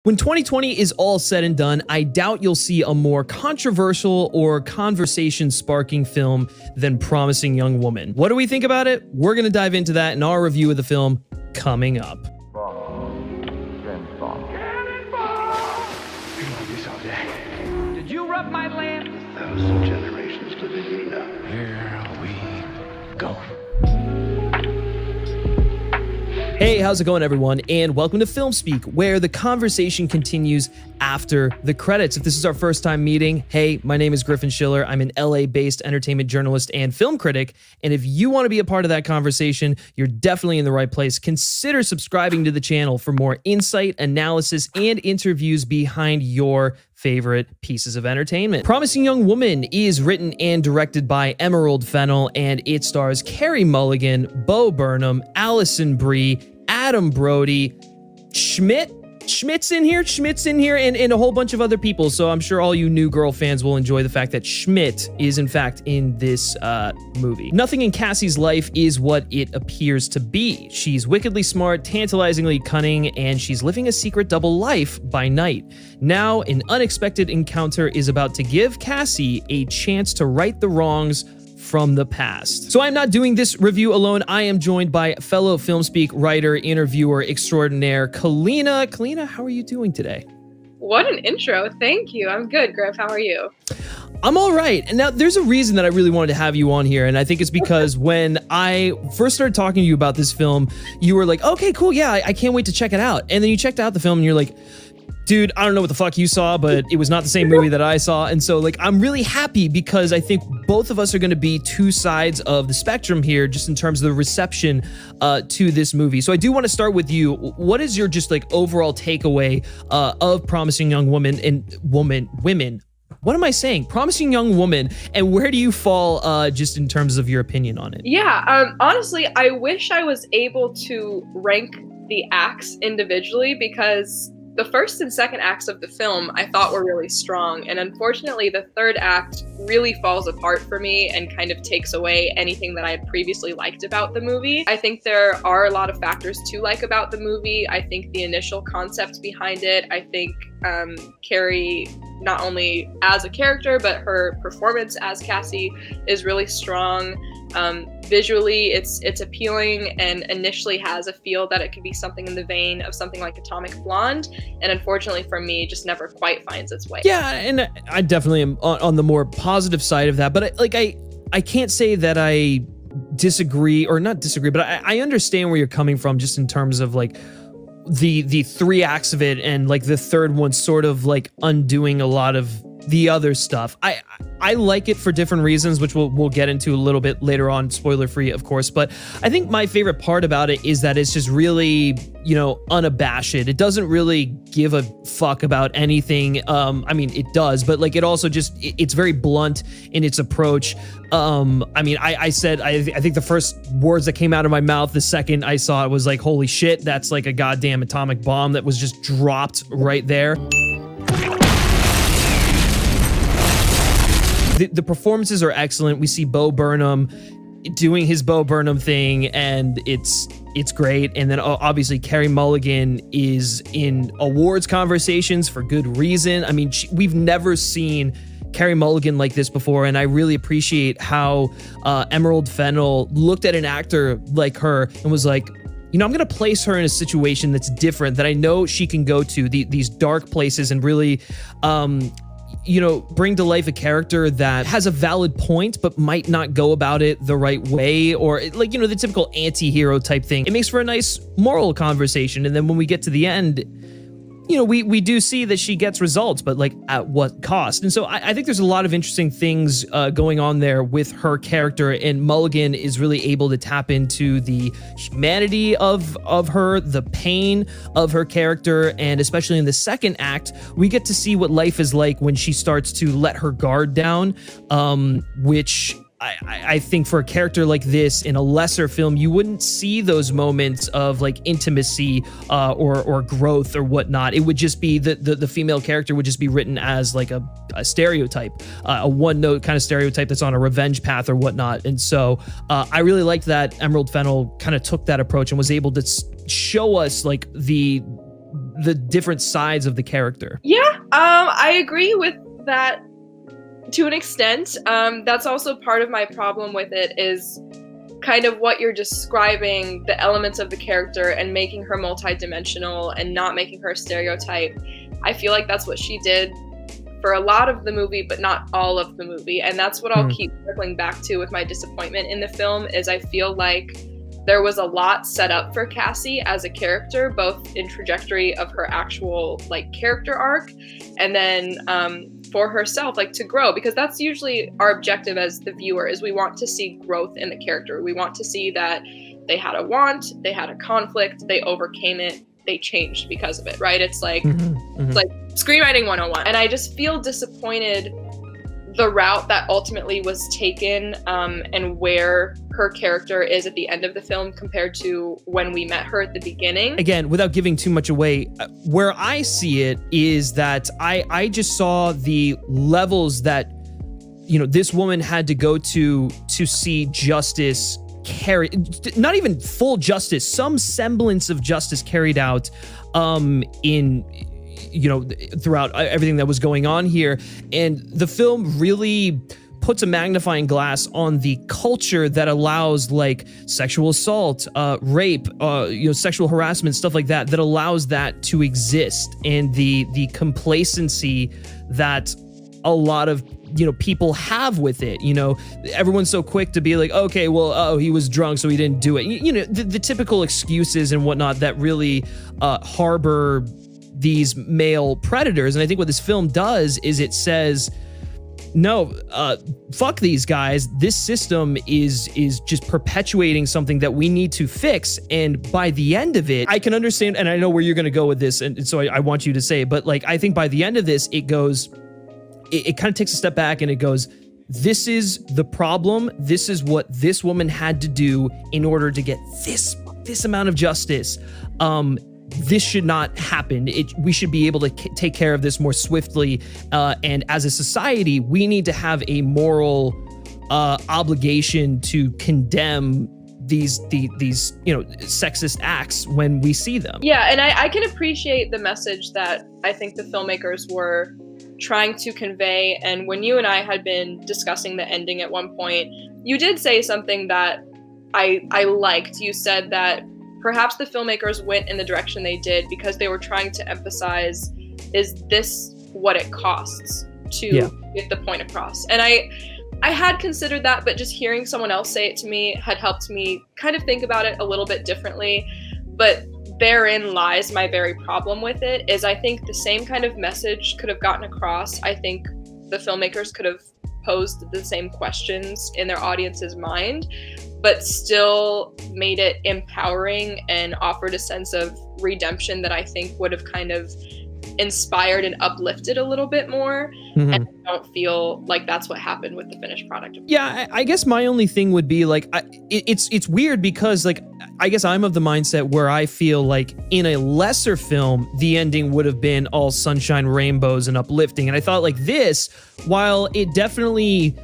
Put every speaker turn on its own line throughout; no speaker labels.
When 2020 is all said and done, I doubt you'll see a more controversial or conversation-sparking film than Promising Young Woman. What do we think about it? We're going to dive into that in our review of the film coming up.
Did you rub my lamp?
1,000 generations to Kaleena.
Here we go.
Hey, how's it going, everyone? And welcome to FilmSpeak, where the conversation continues after the credits. If this is our first time meeting, hey, my name is Griffin. I'm an LA-based entertainment journalist and film critic, and if you want to be a part of that conversation, you're definitely in the right place. Consider subscribing to the channel for more insight, analysis, and interviews behind your favorite pieces of entertainment. Promising Young Woman is written and directed by Emerald Fennell, and it stars Carey Mulligan, Burnham, Alison Brie, Adam Brody, Schmidt's in here, and a whole bunch of other people. So I'm sure all you New Girl fans will enjoy the fact that Schmidt is in fact in this movie. Nothing in Cassie's life is what it appears to be. She's wickedly smart, tantalizingly cunning, and she's living a secret double life by night. Now, an unexpected encounter is about to give Cassie a chance to right the wrongs from the past. So I'm not doing this review alone. I am joined by fellow FilmSpeak writer, interviewer extraordinaire, Kaleena. Kaleena, how are you doing today?
What an intro. Thank you. I'm good, Griff. How are you?
I'm all right. And now there's a reason that I really wanted to have you on here. And I think it's because when I first started talking to you about this film, you were like, okay, cool. Yeah, I can't wait to check it out. And then you checked out the film and you're like, dude, I don't know what the fuck you saw, but it was not the same movie that I saw. And so, like, I'm really happy because I think both of us are going to be two sides of the spectrum here, just in terms of the reception to this movie. So I do want to start with you. What is your just like overall takeaway of Promising Young Woman and women? What am I saying? Promising Young Woman, and where do you fall just in terms of your opinion on it?
Yeah, honestly, I wish I was able to rank the acts individually, because the first and second acts of the film I thought were really strong, and unfortunately the third act really falls apart for me and kind of takes away anything that I had previously liked about the movie. I think there are a lot of factors to like about the movie. I think the initial concept behind it, I think Carey, not only as a character, but her performance as Cassie is really strong. Visually, it's appealing and initially has a feel that it could be something in the vein of something like Atomic Blonde, and unfortunately for me, just never quite finds its way.
Yeah, and I definitely am on the more positive side of that, but I can't say that I disagree, or not disagree, but I understand where you're coming from, just in terms of like the three acts of it, and like the third one sort of like undoing a lot of the other stuff. I like it for different reasons, which we'll get into a little bit later on, spoiler free, of course. But I think my favorite part about it is that it's just really, you know, unabashed. It doesn't really give a fuck about anything. I mean, it does, but like it also just, it's very blunt in its approach. I mean, I said, I think the first words that came out of my mouth the second I saw it was like, holy shit, that's like a goddamn atomic bomb that was just dropped right there. The performances are excellent. We see Burnham doing his Burnham thing, and it's great. And then obviously Carey Mulligan is in awards conversations for good reason. I mean, we've never seen Carey Mulligan like this before, and I really appreciate how Emerald Fennell looked at an actor like her and was like, you know, I'm going to place her in a situation that's different, that I know she can go to these dark places and really you know, bring to life a character that has a valid point, but might not go about it the right way, or like, you know, the typical anti-hero type thing. It makes for a nice moral conversation. And then when we get to the end, you know, we do see that she gets results, but like at what cost? And so I think there's a lot of interesting things going on there with her character, and Mulligan is really able to tap into the humanity of her, the pain of her character, and especially in the second act, we get to see what life is like when she starts to let her guard down, which I think for a character like this in a lesser film, you wouldn't see those moments of like intimacy or growth or whatnot. It would just be the female character would just be written as like a stereotype, a one-note kind of stereotype that's on a revenge path or whatnot. And so I really liked that Emerald Fennell kind of took that approach and was able to show us like the the different sides of the character.
Yeah, I agree with that to an extent. That's also part of my problem with it, is kind of what you're describing, the elements of the character and making her multidimensional and not making her a stereotype. I feel like that's what she did for a lot of the movie, but not all of the movie. And that's what I'll keep circling back to with my disappointment in the film, is I feel like there was a lot set up for Cassie as a character, both in trajectory of her actual like character arc, and then for herself, like to grow, because that's usually our objective as the viewer, is we want to see growth in the character. We want to see that they had a want, they had a conflict, they overcame it, they changed because of it, right? It's like it's like screenwriting 101. And I just feel disappointed the route that ultimately was taken, and where her character is at the end of the film compared to when we met her at the beginning. Again,
without giving too much away, where I see it is that I just saw the levels that, you know, this woman had to go to see justice carried, not even full justice, some semblance of justice carried out in, you know, throughout everything that was going on here. And the film really puts a magnifying glass on the culture that allows like sexual assault, rape, you know, sexual harassment, stuff like that, that allows that to exist, and the complacency that a lot of, you know, people have with it. You know, everyone's so quick to be like, okay, well, oh, he was drunk, so he didn't do it. You know, the typical excuses and whatnot that really harbor these male predators. And I think what this film does is it says, no, fuck these guys. This system is just perpetuating something that we need to fix. And by the end of it, I can understand, and I know where you're going to go with this, and so I want you to say it, but like, I think by the end of this, it goes, it kind of takes a step back and it goes, this is the problem. This is what this woman had to do in order to get this amount of justice. This should not happen. We should be able to take care of this more swiftly. And as a society, we need to have a moral obligation to condemn these you know, sexist acts when we see them.
Yeah, and I can appreciate the message that I think the filmmakers were trying to convey. And when you and I had been discussing the ending at one point, you did say something that I liked. You said that perhaps the filmmakers went in the direction they did because they were trying to emphasize, is this what it costs to get the point across? And I had considered that, but just hearing someone else say it to me had helped me kind of think about it a little bit differently. But therein lies my very problem with it, is I think the same kind of message could have gotten across. I think the filmmakers could have posed the same questions in their audience's mind, but still made it empowering and offered a sense of redemption that I think would have kind of inspired and uplifted a little bit more. And I don't feel like that's what happened with the finished product.
Yeah, I guess my only thing would be like, it's weird because like, I guess I'm of the mindset where I feel like in a lesser film, the ending would have been all sunshine, rainbows, and uplifting. And I thought like this, while it definitely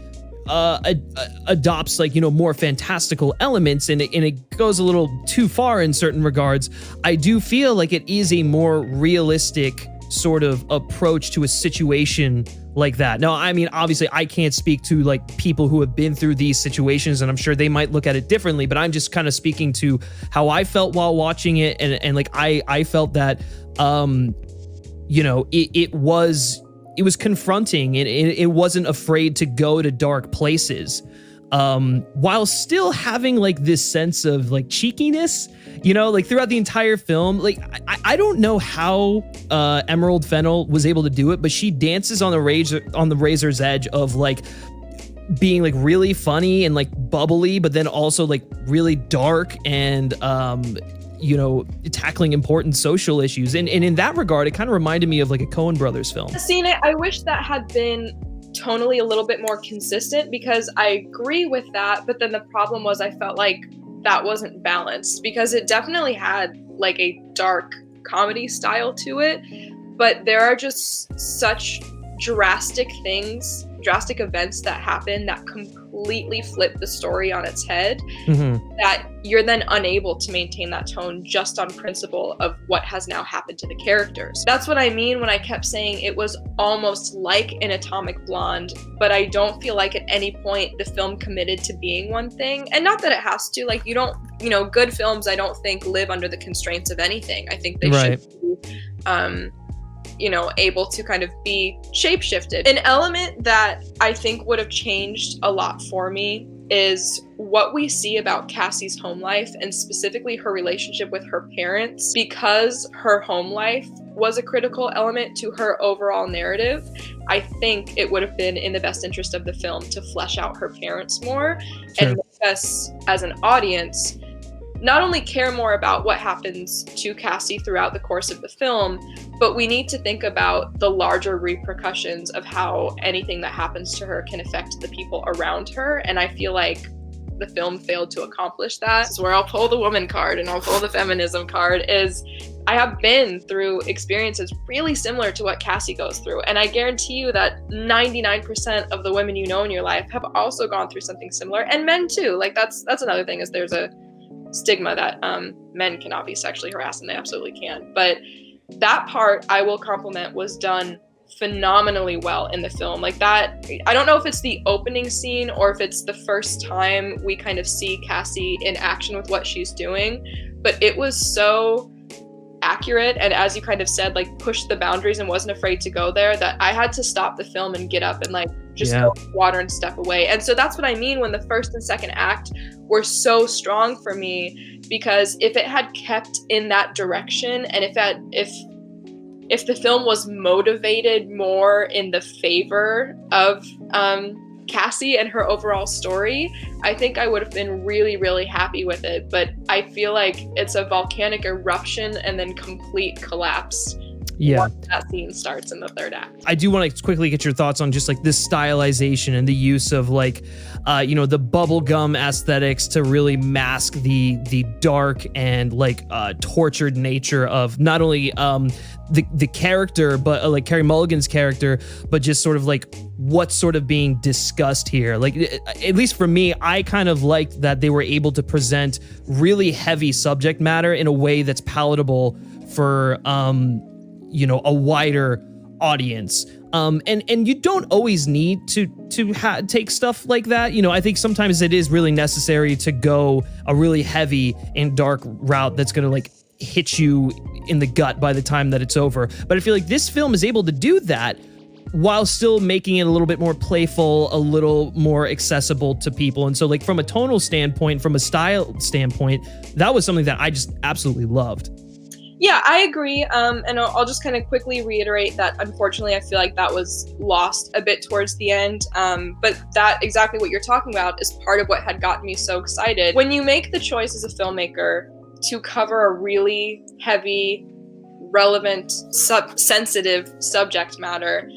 adopts like, you know, more fantastical elements and it goes a little too far in certain regards, I do feel like it is a more realistic sort of approach to a situation like that. Now, I mean, obviously I can't speak to like people who have been through these situations, and I'm sure they might look at it differently, but I'm just kind of speaking to how I felt while watching it. And like, I felt that, you know, it was confronting, and it wasn't afraid to go to dark places, while still having like this sense of like cheekiness, you know, like throughout the entire film. Like, I don't know how Emerald Fennell was able to do it, but she dances on the razor's edge of like being like really funny and like bubbly, but then also like really dark and you know, tackling important social issues. And in that regard, it kind of reminded me of like a Coen Brothers film.
Seeing it, I wish that had been tonally a little bit more consistent, because I agree with that. But then the problem was I felt like that wasn't balanced, because it definitely had like a dark comedy style to it. But there are just such drastic things, drastic events that happen that completely flip the story on its head, that you're then unable to maintain that tone just on principle of what has now happened to the characters. That's what I mean when I kept saying it was almost like an Atomic Blonde, but I don't feel like at any point the film committed to being one thing. And not that it has to, like, you don't, you know, good films I don't think live under the constraints of anything. I think they should be, you know, able to kind of be shape-shifted. An element that I think would have changed a lot for me is what we see about Cassie's home life, and specifically her relationship with her parents. Because her home life was a critical element to her overall narrative, I think it would have been in the best interest of the film to flesh out her parents more and make us, as an audience, not only care more about what happens to Cassie throughout the course of the film, but we need to think about the larger repercussions of how anything that happens to her can affect the people around her. And I feel like the film failed to accomplish that. This is where I'll pull the woman card and I'll pull the feminism card. Is I have been through experiences really similar to what Cassie goes through. And I guarantee you that 99% of the women you know in your life have also gone through something similar, and men too. Like that's another thing, is there's a stigma that men cannot be sexually harassed, and they absolutely can. But that part, I will compliment, was done phenomenally well in the film. Like that, I don't know if it's the opening scene or if it's the first time we kind of see Cassie in action with what she's doing, but it was so accurate, and as you kind of said, like pushed the boundaries and wasn't afraid to go there, that I had to stop the film and get up and like just go water and step away. And so that's what I mean when the first and second act were so strong for me, because if it had kept in that direction, and if the film was motivated more in the favor of Cassie and her overall story, I think I would have been really, really happy with it. But I feel like it's a volcanic eruption and then complete collapse. Once that scene starts in the third act.
I do want to quickly get your thoughts on just like this stylization and the use of like, you know, the bubblegum aesthetics to really mask the dark and like tortured nature of not only the character, but like Carey Mulligan's character, but just sort of like what's sort of being discussed here. Like, at least for me, I kind of liked that they were able to present really heavy subject matter in a way that's palatable for you know, a wider audience. And you don't always need to take stuff like that. You know, I think sometimes it is really necessary to go a really heavy and dark route that's gonna like hit you in the gut by the time that it's over. But I feel like this film is able to do that while still making it a little bit more playful, a little more accessible to people. And so like from a tonal standpoint, from a style standpoint, that was something that I just absolutely loved.
Yeah, I agree. And I'll just kind of quickly reiterate that unfortunately I feel like that was lost a bit towards the end. But that exactly what you're talking about is part of what had gotten me so excited. When you make the choice as a filmmaker to cover a really heavy, relevant, sensitive subject matter,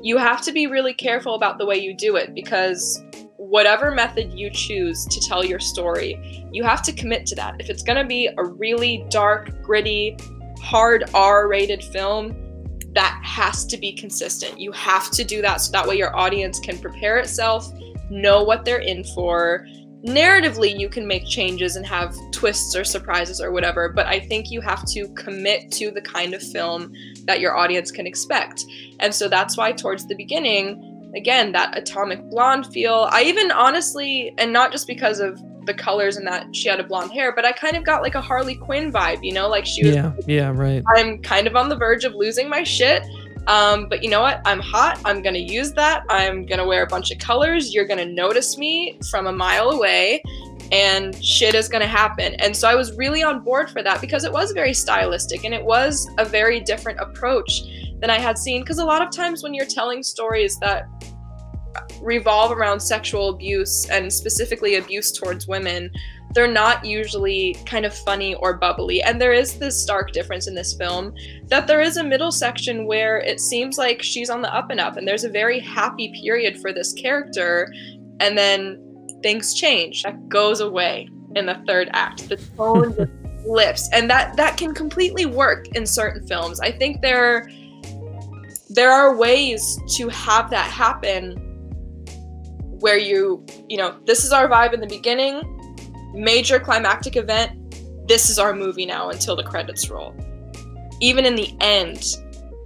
you have to be really careful about the way you do it, because whatever method you choose to tell your story, you have to commit to that. If it's going to be a really dark, gritty, hard R-rated film, that has to be consistent. You have to do that so that way your audience can prepare itself, know what they're in for. Narratively, you can make changes and have twists or surprises or whatever, but I think you have to commit to the kind of film that your audience can expect. And so that's why towards the beginning, again, that Atomic Blonde feel, I even honestly, and not just because of the colors and that she had a blonde hair, but I kind of got like a Harley Quinn vibe, you know, like she was,
right.
I'm kind of on the verge of losing my shit. But you know what? I'm hot. I'm going to use that. I'm going to wear a bunch of colors. You're going to notice me from a mile away and shit is going to happen. And so I was really on board for that because it was very stylistic and it was a very different approach than I had seen. Because a lot of times when you're telling stories that revolve around sexual abuse and specifically abuse towards women, they're not usually kind of funny or bubbly. And there is this stark difference in this film that there is a middle section where it seems like she's on the up and up and there's a very happy period for this character, and then things change. That goes away in the third act. The tone just flips, and that can completely work in certain films. I think there are ways to have that happen where you know, this is our vibe in the beginning, major climactic event, this is our movie now until the credits roll. Even in the end,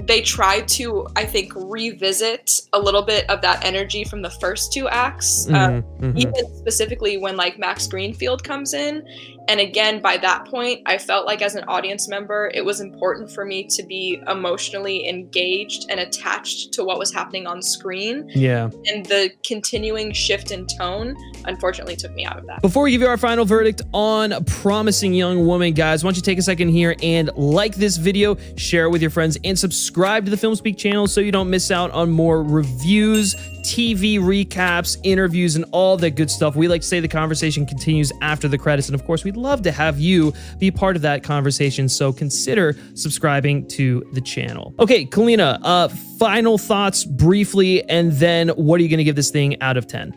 they tried to, I think, revisit a little bit of that energy from the first two acts, even specifically when like Max Greenfield comes in. And again, by that point, I felt like as an audience member, it was important for me to be emotionally engaged and attached to what was happening on screen.
Yeah.
And the continuing shift in tone, unfortunately, took me out of that.
Before we give you our final verdict on Promising Young Woman, guys, why don't you take a second here and like this video, share it with your friends, and subscribe to the FilmSpeak channel so you don't miss out on more reviews, TV recaps, interviews, and all that good stuff. We like to say the conversation continues after the credits, and of course, we'd love to have you be part of that conversation, so consider subscribing to the channel. Okay, Kaleena, final thoughts briefly, and then what are you going to give this thing out of 10?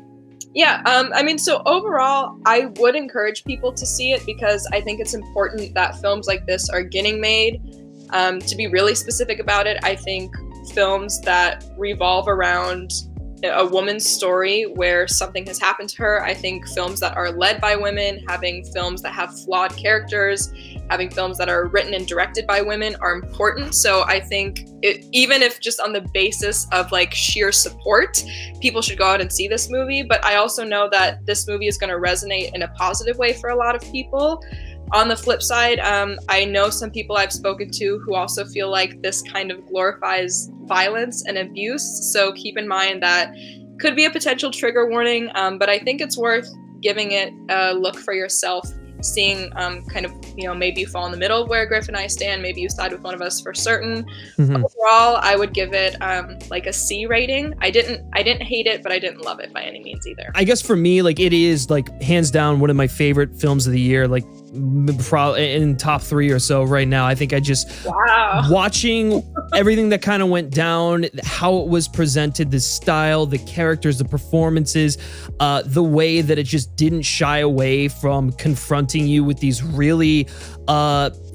Yeah, I mean, so overall, I would encourage people to see it because I think it's important that films like this are getting made. To be really specific about it, I think films that revolve around a woman's story where something has happened to her, I think films that are led by women, having films that have flawed characters, having films that are written and directed by women are important. So I think even if just on the basis of like sheer support, people should go out and see this movie. But I also know that this movie is going to resonate in a positive way for a lot of people. On the flip side, I know some people I've spoken to who also feel like this kind of glorifies violence and abuse. So keep in mind that could be a potential trigger warning, but I think it's worth giving it a look for yourself, seeing kind of, you know, maybe you fall in the middle of where Griff and I stand, maybe you side with one of us for certain. Overall, I would give it like a C rating. I didn't hate it, but I didn't love it by any means either.
I guess for me, like, it is like hands down one of my favorite films of the year, like probably in top 3 or so right now. I think I just watching everything that kind of went down, how it was presented, the style, the characters, the performances, the way that it just didn't shy away from confronting you with these really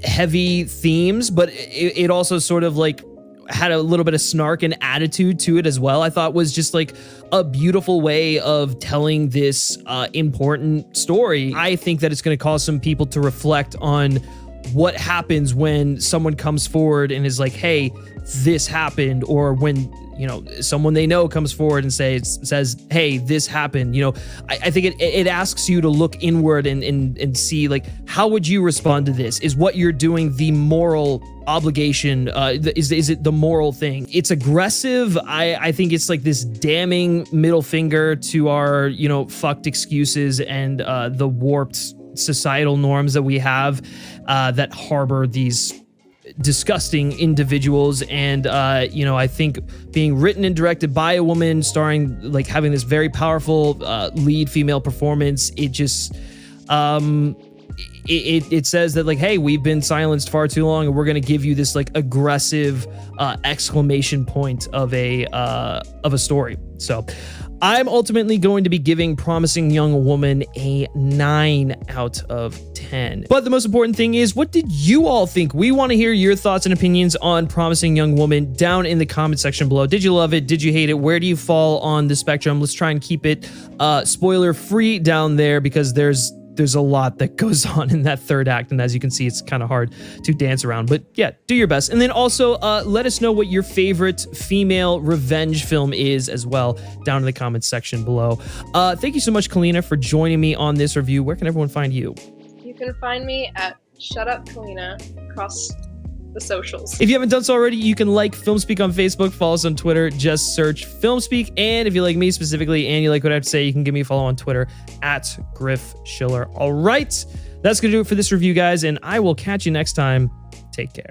heavy themes, but it also sort of like had a little bit of snark and attitude to it as well. I thought was just like a beautiful way of telling this important story. I think that it's going to cause some people to reflect on what happens when someone comes forward and is like, hey, this happened, or when, you know, someone they know comes forward and says, hey, this happened. You know, I think it asks you to look inward and see, like, how would you respond to this? Is what you're doing the moral obligation? Is it the moral thing? It's aggressive. I think it's like this damning middle finger to our, you know, fucked excuses and the warped societal norms that we have that harbor these disgusting individuals. And you know, I think being written and directed by a woman, starring, like, having this very powerful lead female performance, it just it says that, like, hey, we've been silenced far too long, and we're gonna give you this like aggressive exclamation point of a story. So I'm ultimately going to be giving Promising Young Woman a 9 out of 10. But the most important thing is, what did you all think? We want to hear your thoughts and opinions on Promising Young Woman down in the comment section below. Did you love it? Did you hate it? Where do you fall on the spectrum? Let's try and keep it spoiler free down there, because there's a lot that goes on in that third act, and as you can see, it's kind of hard to dance around. But yeah, do your best. And then also let us know what your favorite female revenge film is as well down in the comments section below. Thank you so much, Kaleena, for joining me on this review. Where can everyone find you?
You can find me at Shut Up Kaleena across the socials.
If you haven't done so already, you can like FilmSpeak on Facebook, follow us on Twitter, just search FilmSpeak. And if you like me specifically and you like what I have to say, you can give me a follow on Twitter at Griff Schiller. All right, that's gonna do it for this review, guys, and I will catch you next time. Take care.